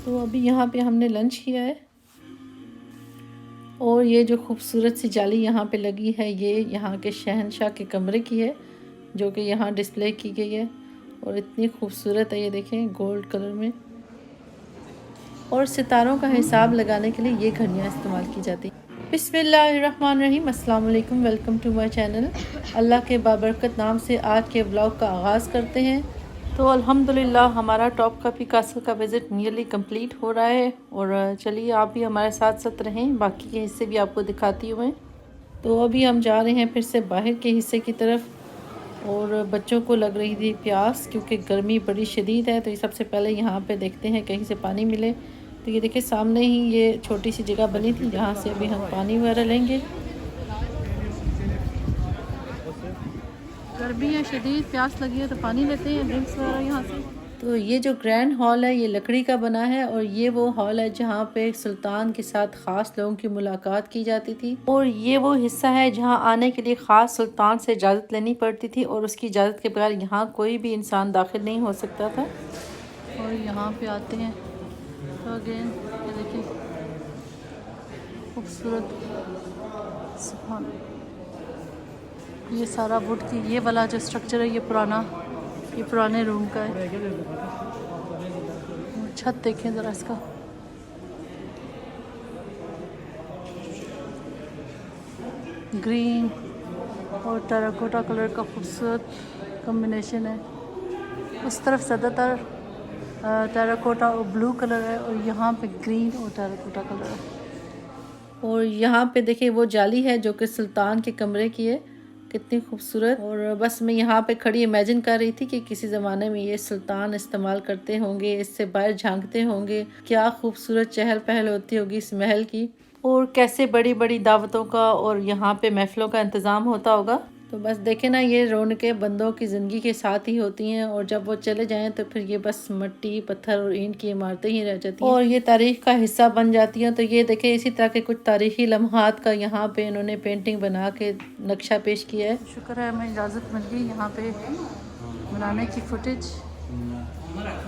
तो अभी यहाँ पे हमने लंच किया है और ये जो खूबसूरत सी जाली यहाँ पे लगी है ये यहाँ के शहंशाह के कमरे की है जो कि यहाँ डिस्प्ले की गई है और इतनी खूबसूरत है ये देखें गोल्ड कलर में। और सितारों का हिसाब लगाने के लिए ये घड़ियाँ इस्तेमाल की जाती हैं। बिस्मिल्लाहिर्रहमानिर्रहीम, अस्सलाम वालेकुम, वेलकम टू माय चैनल। अल्लाह के बाबरकत नाम से आज के व्लॉग का आगाज़ करते हैं। तो अल्हम्दुलिल्लाह हमारा टॉप कापी कासल का विज़िट नियरली कंप्लीट हो रहा है और चलिए आप भी हमारे साथ साथ रहें, बाकी के हिस्से भी आपको दिखाती हूँ मैं। तो अभी हम जा रहे हैं फिर से बाहर के हिस्से की तरफ और बच्चों को लग रही थी प्यास क्योंकि गर्मी बड़ी शदीद है। तो ये सबसे पहले यहाँ पे देखते हैं कहीं से पानी मिले। तो ये देखिए सामने ही ये छोटी सी जगह बनी थी जहाँ से अभी हम पानी वगैरह लेंगे। गर्मी है शदीद, प्यास लगी है तो पानी लेते हैं, ड्रिंक्स वगैरह यहाँ से। तो ये जो ग्रैंड हॉल है ये लकड़ी का बना है और ये वो हॉल है जहाँ पे सुल्तान के साथ ख़ास लोगों की मुलाकात की जाती थी और ये वो हिस्सा है जहाँ आने के लिए ख़ास सुल्तान से इजाज़त लेनी पड़ती थी और उसकी इजाज़त के बगैर यहाँ कोई भी इंसान दाखिल नहीं हो सकता था। और यहाँ पे आते हैं तो अगेन ये देखिए खूबसूरत, सुभान, ये सारा वुड की ये वाला जो स्ट्रक्चर है ये पुराने रूम का है। छत देखें ज़रा इसका, ग्रीन और टेराकोटा कलर का खूबसूरत कॉम्बिनेशन है। उस तरफ ज़्यादातर टेराकोटा और ब्लू कलर है और यहाँ पे ग्रीन और टेराकोटा कलर है। और यहाँ पे देखिए वो जाली है जो कि सुल्तान के कमरे की है, कितनी खूबसूरत। और बस मैं यहाँ पे खड़ी इमेजिन कर रही थी कि किसी ज़माने में ये सुल्तान इस्तेमाल करते होंगे, इससे बाहर झांकते होंगे, क्या खूबसूरत चहल पहल होती होगी इस महल की और कैसे बड़ी बड़ी दावतों का और यहाँ पे महफिलों का इंतज़ाम होता होगा। तो बस देखे ना ये रौनकें बंदों की ज़िंदगी के साथ ही होती हैं और जब वो चले जाएं तो फिर ये बस मिट्टी पत्थर और ईंट की इमारतें ही रह जाती हैं और ये तारीख़ का हिस्सा बन जाती हैं। तो ये देखें इसी तरह के कुछ तारीख़ी लम्हात का यहाँ पे इन्होंने पेंटिंग बना के नक्शा पेश किया है। शुक्र है हमें इजाज़त मिल गई यहाँ पे बनाने की फुटेज।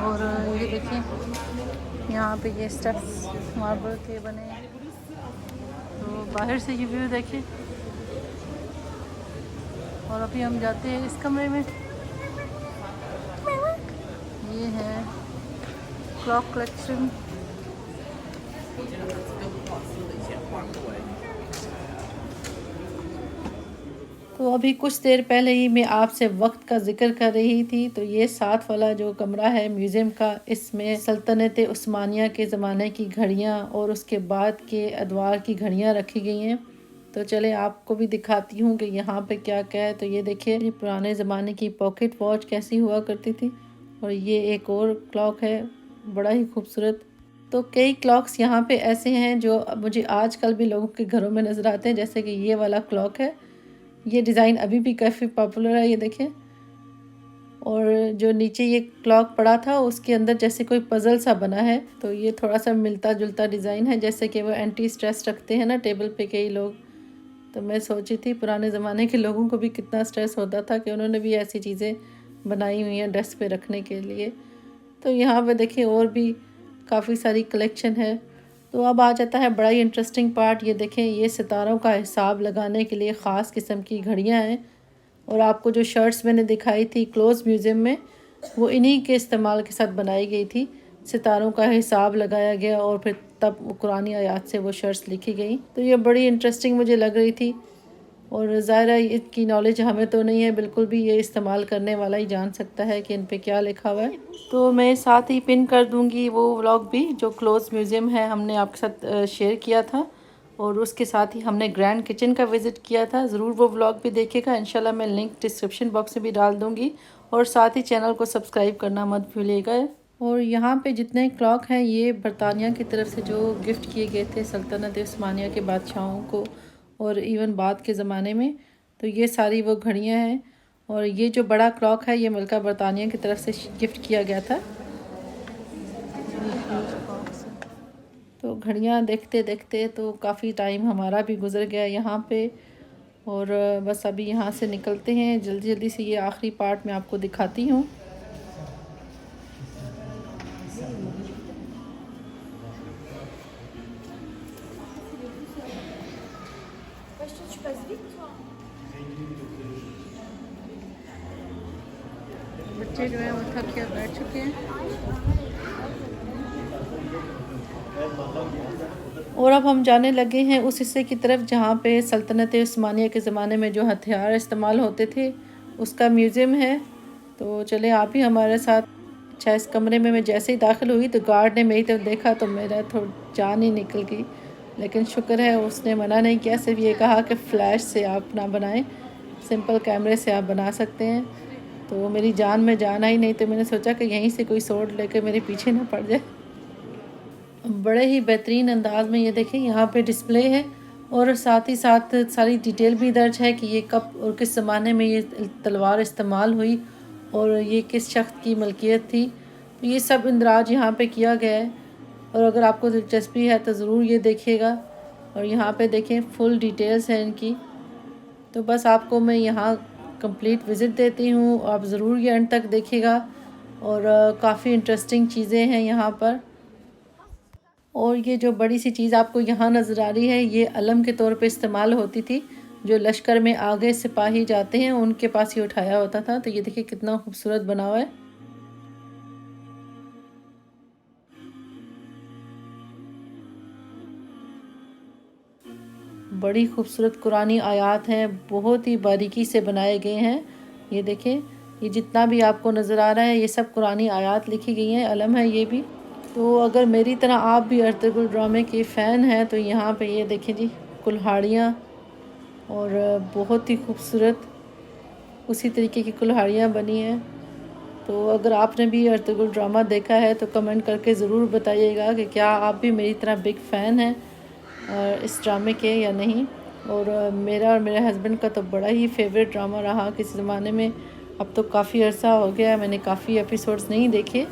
और ये देखें यहाँ पे ये स्टेप्स मार्बल के बने हैं। तो बाहर से ये व्यू देखें और अभी हम जाते हैं इस कमरे में। ये है क्लॉक कलेक्शन। तो अभी कुछ देर पहले ही मैं आपसे वक्त का जिक्र कर रही थी। तो ये साथ वाला जो कमरा है म्यूज़ियम का, इसमें सल्तनत उस्मानिया के ज़माने की घड़ियाँ और उसके बाद के अदवार की घड़ियाँ रखी गई हैं। तो चले आपको भी दिखाती हूँ कि यहाँ पे क्या क्या है। तो ये देखिए ये पुराने ज़माने की पॉकेट वॉच कैसी हुआ करती थी और ये एक और क्लॉक है बड़ा ही खूबसूरत। तो कई क्लॉक्स यहाँ पे ऐसे हैं जो मुझे आजकल भी लोगों के घरों में नज़र आते हैं, जैसे कि ये वाला क्लॉक है। ये डिज़ाइन अभी भी काफ़ी पॉपुलर है, ये देखें। और जो नीचे ये क्लॉक पड़ा था उसके अंदर जैसे कोई पज़ल सा बना है। तो ये थोड़ा सा मिलता जुलता डिज़ाइन है, जैसे कि वो एंटी स्ट्रेस रखते हैं ना टेबल पे कई लोग। तो मैं सोची थी पुराने ज़माने के लोगों को भी कितना स्ट्रेस होता था कि उन्होंने भी ऐसी चीज़ें बनाई हुई हैं डेस्क पे रखने के लिए। तो यहाँ पे देखिए और भी काफ़ी सारी कलेक्शन है। तो अब आ जाता है बड़ा ही इंटरेस्टिंग पार्ट। ये देखें ये सितारों का हिसाब लगाने के लिए ख़ास किस्म की घड़ियाँ हैं और आपको जो शर्ट्स मैंने दिखाई थी क्लोज म्यूज़ियम में वो इन्हीं के इस्तेमाल के साथ बनाई गई थी। सितारों का हिसाब लगाया गया और फिर तब कुरानी आयात से वो शर्ट्स लिखी गई। तो ये बड़ी इंटरेस्टिंग मुझे लग रही थी और ज़ाहिर है इसकी नॉलेज हमें तो नहीं है बिल्कुल भी, ये इस्तेमाल करने वाला ही जान सकता है कि इन पे क्या लिखा हुआ है। तो मैं साथ ही पिन कर दूंगी वो व्लॉग भी जो क्लोज म्यूज़ियम है हमने आपके साथ शेयर किया था और उसके साथ ही हमने ग्रैंड किचन का विज़िट किया था। ज़रूर वो व्लॉग भी देखिएगा, इंशाल्लाह मैं लिंक डिस्क्रिप्शन बॉक्स में भी डाल दूँगी और साथ ही चैनल को सब्सक्राइब करना मत भूलिएगा। और यहाँ पे जितने क्लॉक हैं ये बरतानिया की तरफ से जो गिफ्ट किए गए थे सल्तनत उस्मानिया के बादशाहों को और इवन बाद के ज़माने में। तो ये सारी वो घड़ियाँ हैं और ये जो बड़ा क्लॉक है ये मलका बरतानिया की तरफ से गिफ्ट किया गया था। तो घड़ियाँ देखते देखते तो काफ़ी टाइम हमारा भी गुजर गया यहाँ पे और बस अभी यहाँ से निकलते हैं जल्दी जल्दी से। ये आखिरी पार्ट मैं आपको दिखाती हूँ। बच्चे जो है वो थक कर बैठ चुके हैं और अब हम जाने लगे हैं उस हिस्से की तरफ जहाँ पे सल्तनत उस्मानिया के ज़माने में जो हथियार इस्तेमाल होते थे उसका म्यूज़ियम है। तो चले आप भी हमारे साथ। अच्छा, इस कमरे में मैं जैसे ही दाखिल हुई तो गार्ड ने मेरी तरफ देखा तो मेरा थोड़ा जान ही निकल गई, लेकिन शुक्र है उसने मना नहीं किया। सिर्फ ये कहा कि फ़्लैश से आप ना बनाएं, सिंपल कैमरे से आप बना सकते हैं। तो मेरी जान में जान आई, नहीं तो मैंने सोचा कि यहीं से कोई सोड लेकर मेरे पीछे ना पड़ जाए। बड़े ही बेहतरीन अंदाज में ये देखें यहाँ पे डिस्प्ले है और साथ ही साथ सारी डिटेल भी दर्ज है कि ये कब और किस ज़माने में ये तलवार इस्तेमाल हुई और ये किस शख्स की मलकियत थी। तो ये सब इंदराज यहाँ पे किया गया है और अगर आपको दिलचस्पी है तो ज़रूर ये देखिएगा। और यहाँ पे देखें फुल डिटेल्स हैं इनकी। तो बस आपको मैं यहाँ कंप्लीट विज़िट देती हूँ, आप ज़रूर ये एंड तक देखिएगा और काफ़ी इंटरेस्टिंग चीज़ें हैं यहाँ पर। और ये जो बड़ी सी चीज़ आपको यहाँ नज़र आ रही है ये अलम के तौर पे इस्तेमाल होती थी। जो लश्कर में आगे सिपाही जाते हैं उनके पास ये उठाया होता था। तो ये देखिए कितना खूबसूरत बना हुआ है। बड़ी खूबसूरत कुरानी आयात हैं, बहुत ही बारीकी से बनाए गए हैं। ये देखें, ये जितना भी आपको नज़र आ रहा है ये सब कुरानी आयात लिखी गई हैं। अलम है ये भी। तो अगर मेरी तरह आप भी अर्तुगरुल ड्रामे के फ़ैन हैं तो यहाँ पे ये देखें जी, कुल्हाड़ियाँ और बहुत ही खूबसूरत उसी तरीके की कुल्हाड़ियाँ बनी हैं। तो अगर आपने भी अर्तुगरुल ड्रामा देखा है तो कमेंट करके ज़रूर बताइएगा कि क्या आप भी मेरी तरह बिग फ़ैन हैं इस ड्रामे के या नहीं। और मेरा और मेरे हस्बैंड का तो बड़ा ही फेवरेट ड्रामा रहा किसी ज़माने में। अब तो काफ़ी अर्सा हो गया, मैंने काफ़ी एपिसोड्स नहीं देखे,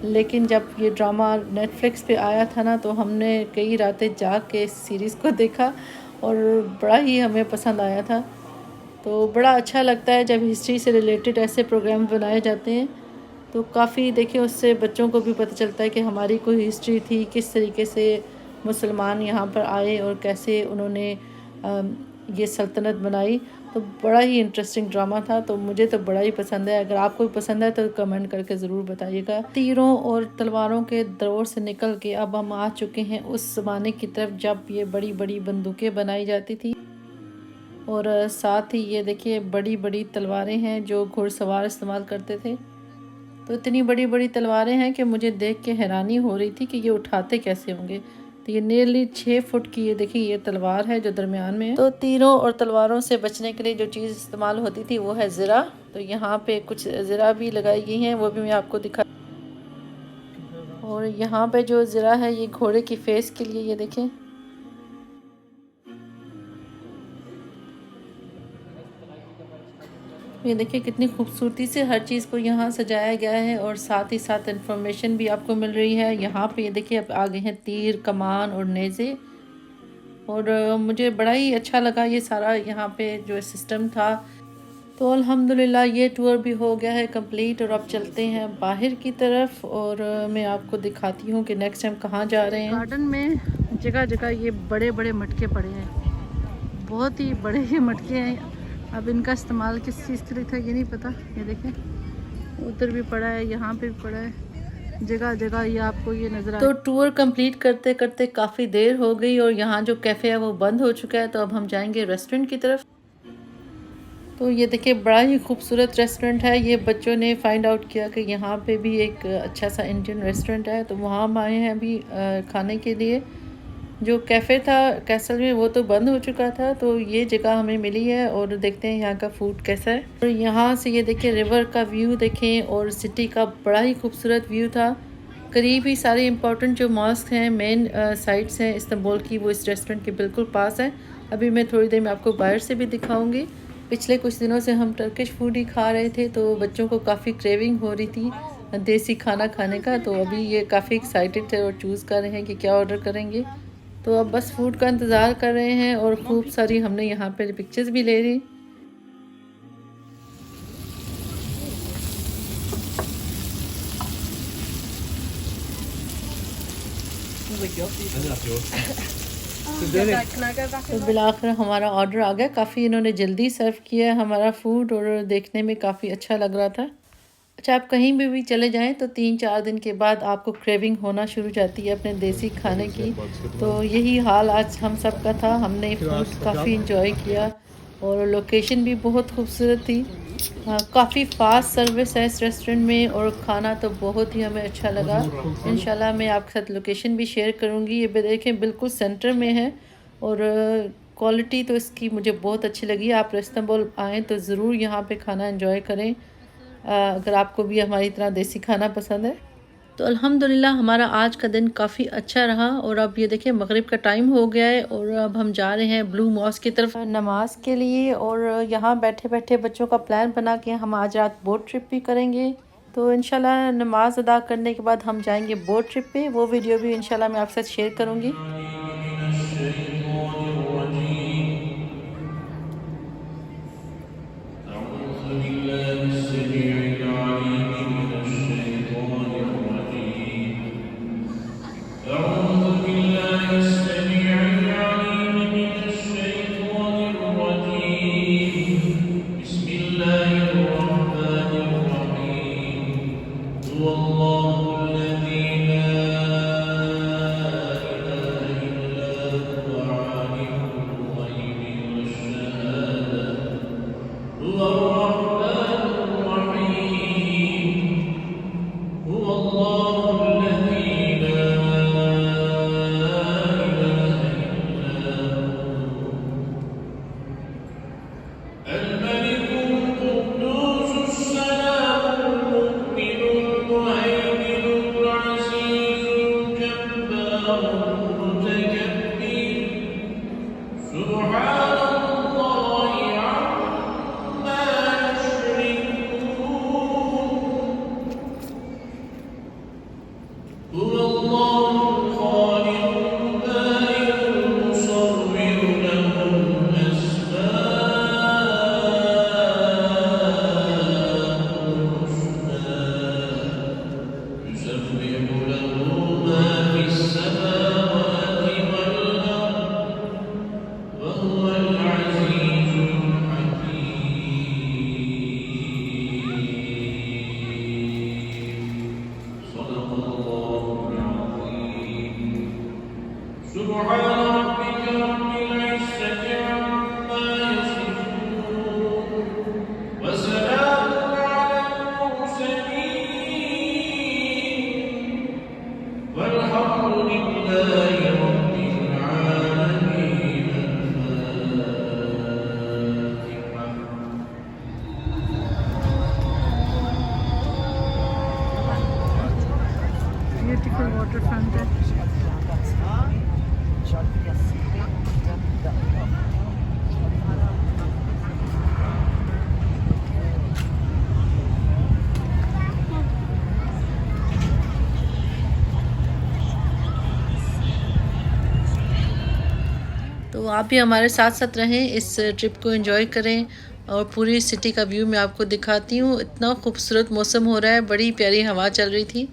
लेकिन जब ये ड्रामा नेटफ्लिक्स पे आया था ना तो हमने कई रातें जाग के इस सीरीज़ को देखा और बड़ा ही हमें पसंद आया था। तो बड़ा अच्छा लगता है जब हिस्ट्री से रिलेटेड ऐसे प्रोग्राम बनाए जाते हैं। तो काफ़ी देखिए उससे बच्चों को भी पता चलता है कि हमारी कोई हिस्ट्री थी, किस तरीके से मुसलमान यहाँ पर आए और कैसे उन्होंने ये सल्तनत बनाई। तो बड़ा ही इंटरेस्टिंग ड्रामा था, तो मुझे तो बड़ा ही पसंद है। अगर आपको भी पसंद है तो कमेंट करके ज़रूर बताइएगा। तीरों और तलवारों के दौर से निकल के अब हम आ चुके हैं उस ज़माने की तरफ जब ये बड़ी बड़ी बंदूकें बनाई जाती थी और साथ ही ये देखिए बड़ी बड़ी तलवारें हैं जो घुड़सवार इस्तेमाल करते थे। तो इतनी बड़ी बड़ी तलवारें हैं कि मुझे देख के हैरानी हो रही थी कि ये उठाते कैसे होंगे। तो ये नियरली 6 फुट की ये देखिए ये तलवार है जो दरमियान में है। तो तीरों और तलवारों से बचने के लिए जो चीज़ इस्तेमाल होती थी वो है ज़रा। तो यहाँ पे कुछ ज़रा भी लगाई गई हैं, वो भी मैं आपको दिखा। और यहाँ पे जो ज़रा है ये घोड़े की फेस के लिए, ये देखें। ये देखिए कितनी खूबसूरती से हर चीज़ को यहाँ सजाया गया है और साथ ही साथ इन्फॉर्मेशन भी आपको मिल रही है। यहाँ पे ये देखिए अब आ गए हैं तीर, कमान और नेज़े। और मुझे बड़ा ही अच्छा लगा ये सारा यहाँ पे जो सिस्टम था। तो अल्हम्दुलिल्लाह ये टूर भी हो गया है कंप्लीट और अब चलते हैं बाहर की तरफ और मैं आपको दिखाती हूँ कि नेक्स्ट टाइम कहाँ जा रहे हैं। गार्डन में जगह जगह ये बड़े बड़े मटके पड़े हैं, बहुत ही बड़े ये मटके हैं। अब इनका इस्तेमाल किस चीज़ के लिए था ये नहीं पता। ये देखें उधर भी पड़ा है, यहाँ पे भी पड़ा है, जगह जगह ये आपको ये नज़र आ। तो टूर कंप्लीट करते करते काफ़ी देर हो गई और यहाँ जो कैफ़े है वो बंद हो चुका है। तो अब हम जाएंगे रेस्टोरेंट की तरफ। तो ये देखिए बड़ा ही खूबसूरत रेस्टोरेंट है। ये बच्चों ने फाइंड आउट किया कि यहाँ पे भी एक अच्छा सा इंडियन रेस्टोरेंट है, तो वहाँ हम आए हैं अभी खाने के लिए। जो कैफ़े था कैसल में वो तो बंद हो चुका था, तो ये जगह हमें मिली है और देखते हैं यहाँ का फूड कैसा है। और यहाँ से ये देखिए रिवर का व्यू देखें और सिटी का बड़ा ही खूबसूरत व्यू था। करीब ही सारे इंपॉर्टेंट जो मॉस्क हैं, मेन साइट्स हैं इस्तांबुल की, वो इस रेस्टोरेंट के बिल्कुल पास है। अभी मैं थोड़ी देर में आपको बाहर से भी दिखाऊंगी। पिछले कुछ दिनों से हम टर्किश फूड ही खा रहे थे, तो बच्चों को काफ़ी क्रेविंग हो रही थी देसी खाना खाने का। तो अभी ये काफ़ी एक्साइटेड थे और चूज़ कर रहे हैं कि क्या ऑर्डर करेंगे। तो अब बस फूड का इंतज़ार कर रहे हैं और खूब सारी हमने यहाँ पे पिक्चर्स भी ले ली। तो बिलाखिर हमारा ऑर्डर आ गया। काफ़ी इन्होंने जल्दी सर्व किया हमारा फूड और देखने में काफ़ी अच्छा लग रहा था। अच्छा, आप कहीं भी चले जाएं तो 3-4 दिन के बाद आपको क्रेविंग होना शुरू हो जाती है अपने देसी खाने की। तो यही हाल आज हम सब का था। हमने फूड काफ़ी इंजॉय किया और लोकेशन भी बहुत खूबसूरत थी। काफ़ी फास्ट सर्विस है इस रेस्टोरेंट में और खाना तो बहुत ही हमें अच्छा लगा। इंशाल्लाह मैं आपके साथ लोकेशन भी शेयर करूँगी। ये भी देखें बिल्कुल सेंटर में है और क्वालिटी तो इसकी मुझे बहुत अच्छी लगी। आप इस्तांबुल आएँ तो ज़रूर यहाँ पे खाना एंजॉय करें अगर आपको भी हमारी तरह देसी खाना पसंद है। तो अल्हम्दुलिल्लाह हमारा आज का दिन काफ़ी अच्छा रहा और अब ये देखिए मगरिब का टाइम हो गया है और अब हम जा रहे हैं ब्लू मॉस्क की तरफ नमाज के लिए। और यहाँ बैठे बैठे बच्चों का प्लान बना के हम आज रात बोट ट्रिप भी करेंगे। तो इंशाल्लाह नमाज अदा करने के बाद हम जाएंगे बोट ट्रिप पे। वो वीडियो भी इंशाल्लाह मैं आपके साथ शेयर करूँगी। Beautiful waterfront है। तो आप भी हमारे साथ साथ रहें, इस ट्रिप को एंजॉय करें और पूरी सिटी का व्यू मैं आपको दिखाती हूँ। इतना खूबसूरत मौसम हो रहा है, बड़ी प्यारी हवा चल रही थी।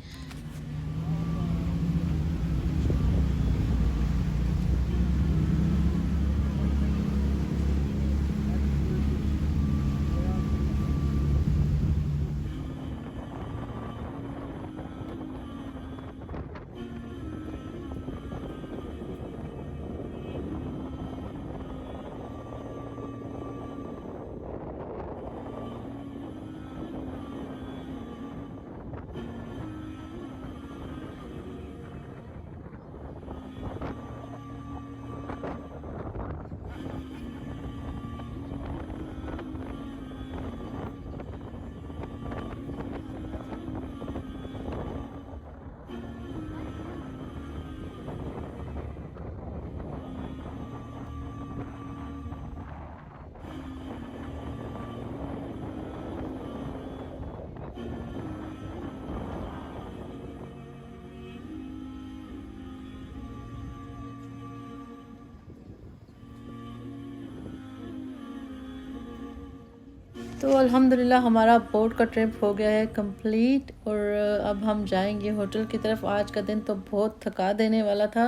तो अल्हम्दुलिल्लाह हमारा बोट का ट्रिप हो गया है कंप्लीट और अब हम जाएंगे होटल की तरफ। आज का दिन तो बहुत थका देने वाला था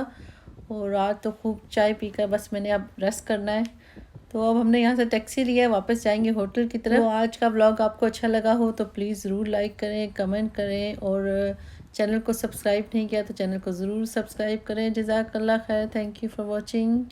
और आज तो खूब चाय पीकर बस मैंने अब रेस्ट करना है। तो अब हमने यहाँ से टैक्सी लिया है, वापस जाएंगे होटल की तरफ। तो आज का व्लॉग आपको अच्छा लगा हो तो प्लीज़ ज़रूर लाइक करें, कमेंट करें और चैनल को सब्सक्राइब नहीं किया तो चैनल को ज़रूर सब्सक्राइब करें। जज़ाकल्लाह खैर, थैंक यू फॉर वॉचिंग।